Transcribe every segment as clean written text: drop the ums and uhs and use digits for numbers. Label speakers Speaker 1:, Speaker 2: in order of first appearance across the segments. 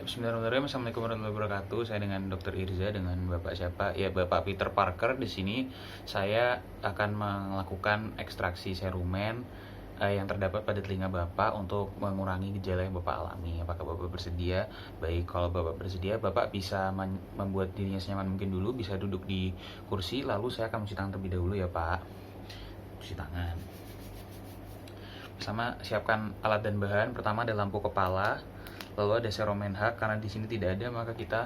Speaker 1: Bismillahirrahmanirrahim. Assalamualaikum warahmatullahi wabarakatuh. Saya dengan Dr. Irza, dengan Bapak siapa? Ya, Bapak Peter Parker. Di sini saya akan melakukan ekstraksi serumen yang terdapat pada telinga Bapak untuk mengurangi gejala yang Bapak alami. Apakah Bapak bersedia? Baik, kalau Bapak bersedia, Bapak bisa membuat dirinya senyaman mungkin dulu, bisa duduk di kursi, lalu saya akan mencuci tangan terlebih dahulu ya, Pak. Cuci tangan. Sama siapkan alat dan bahan. Pertama ada lampu kepala, lalu ada serumen hak. Karena di sini tidak ada, maka kita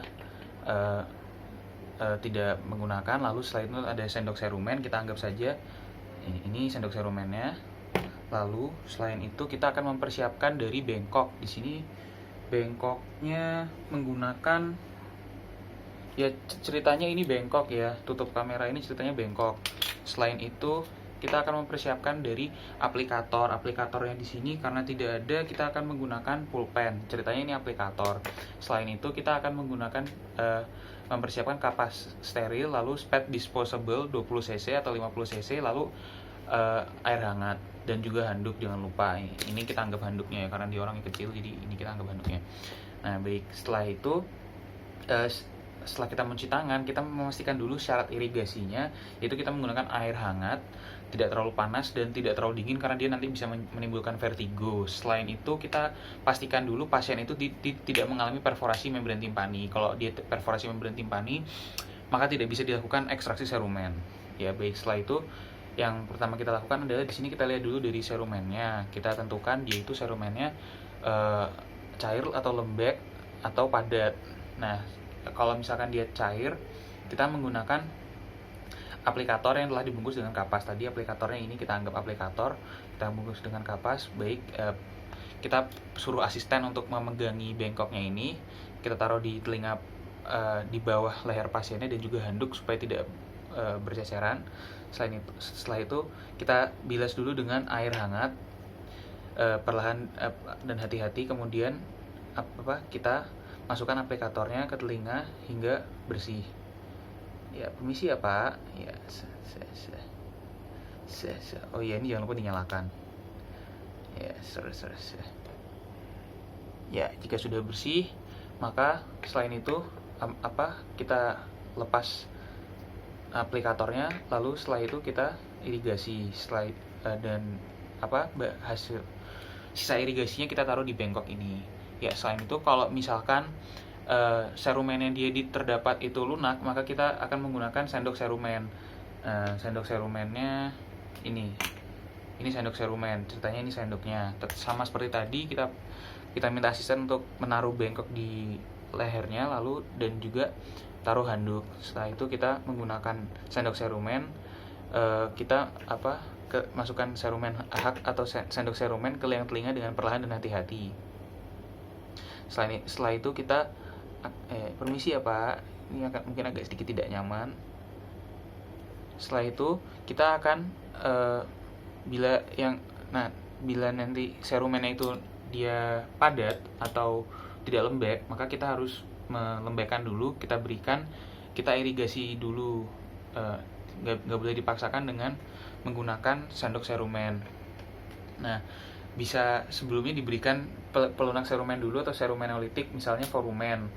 Speaker 1: tidak menggunakan. Lalu setelah itu ada sendok serumen, kita anggap saja ini sendok serumennya. Lalu selain itu kita akan mempersiapkan dari bengkok. Di sini bengkoknya menggunakan, ya ceritanya ini bengkok ya, tutup kamera ini ceritanya bengkok. Selain itu kita akan mempersiapkan dari aplikatornya di sini. Karena tidak ada, kita akan menggunakan pulpen. Ceritanya ini aplikator. Selain itu kita akan menggunakan mempersiapkan kapas steril, lalu spat disposable 20 cc atau 50 cc, lalu air hangat dan juga handuk. Jangan lupa, ini kita anggap handuknya ya, karena dia orangnya kecil, jadi ini kita anggap handuknya. Nah baik, setelah itu setelah kita mencuci tangan, kita memastikan dulu syarat irigasinya, yaitu kita menggunakan air hangat, tidak terlalu panas dan tidak terlalu dingin, karena dia nanti bisa menimbulkan vertigo. Selain itu kita pastikan dulu pasien itu tidak mengalami perforasi membran timpani. Kalau dia perforasi membran timpani, maka tidak bisa dilakukan ekstraksi serumen. Ya baik, setelah itu yang pertama kita lakukan adalah di sini kita lihat dulu dari serumennya. Kita tentukan dia itu serumennya cair atau lembek atau padat. Nah, kalau misalkan dia cair, kita menggunakan aplikator yang telah dibungkus dengan kapas. Tadi aplikatornya ini kita anggap aplikator, kita bungkus dengan kapas. Baik, kita suruh asisten untuk memegangi bengkoknya ini. Kita taruh di telinga, di bawah leher pasiennya, dan juga handuk supaya tidak berceceran. Setelah itu kita bilas dulu dengan air hangat, perlahan dan hati-hati. Kemudian kita masukkan aplikatornya ke telinga hingga bersih. Ya, permisi ya Pak. Ya, oh iya, ini jangan lupa dinyalakan. Ya, ya, jika sudah bersih, maka selain itu kita lepas aplikatornya, lalu setelah itu kita irigasi. Dan hasil sisa irigasinya kita taruh di bengkok ini. Ya, selain itu kalau misalkan serumen yang dia terdapat itu lunak, maka kita akan menggunakan sendok serumen. Sendok serumennya ini sendok serumen. Ceritanya ini sendoknya sama seperti tadi, kita minta asisten untuk menaruh bengkok di lehernya, lalu dan juga taruh handuk. Setelah itu kita menggunakan sendok serumen, kita masukkan serumen hak atau sendok serumen ke liang telinga dengan perlahan dan hati-hati. Setelah itu kita permisi ya Pak, ini mungkin agak sedikit tidak nyaman. Setelah itu kita akan bila nanti serumennya itu dia padat atau tidak lembek, maka kita harus melembekkan dulu. Kita irigasi dulu, nggak boleh dipaksakan dengan menggunakan sendok serumen. Nah, bisa sebelumnya diberikan pelunak serumen dulu atau serumen neolitik, misalnya Forumen,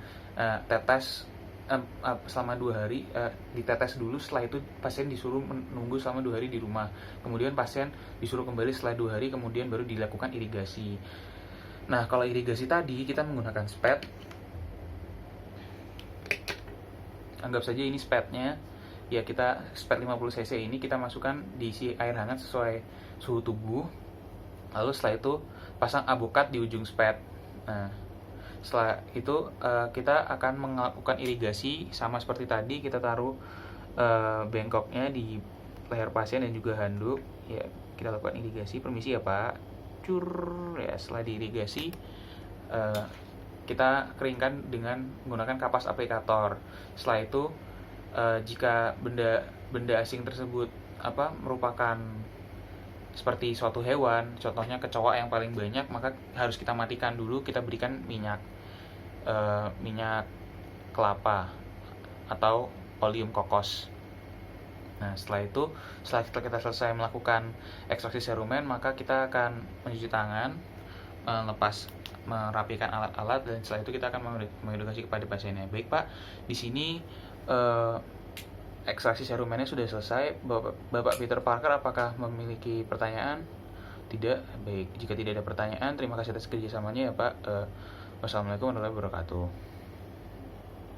Speaker 1: tetes selama 2 hari, ditetes dulu. Setelah itu pasien disuruh menunggu selama 2 hari di rumah. Kemudian pasien disuruh kembali setelah 2 hari, kemudian baru dilakukan irigasi. Nah, kalau irigasi tadi kita menggunakan spat. Anggap saja ini spatnya. Ya, kita spat 50 cc ini kita masukkan, diisi air hangat sesuai suhu tubuh. Lalu setelah itu pasang avokat di ujung spat. Nah, setelah itu kita akan melakukan irigasi sama seperti tadi. Kita taruh bengkoknya di leher pasien dan juga handuk. Ya, kita lakukan irigasi. Permisi ya Pak. Ya, setelah diirigasi, kita keringkan dengan menggunakan kapas aplikator. Setelah itu jika benda asing tersebut merupakan seperti suatu hewan, contohnya kecoa yang paling banyak, maka harus kita matikan dulu. Kita berikan minyak kelapa atau oleum kokos. Nah, setelah kita selesai melakukan ekstraksi serumen, maka kita akan mencuci tangan, merapikan alat-alat, dan setelah itu kita akan mengedukasi kepada pasiennya. Baik Pak, di sini ekstraksi serumennya sudah selesai. Bapak Peter Parker, apakah memiliki pertanyaan? Tidak. Baik, jika tidak ada pertanyaan, terima kasih atas kerjasamanya ya Pak. Wassalamualaikum warahmatullahi wabarakatuh.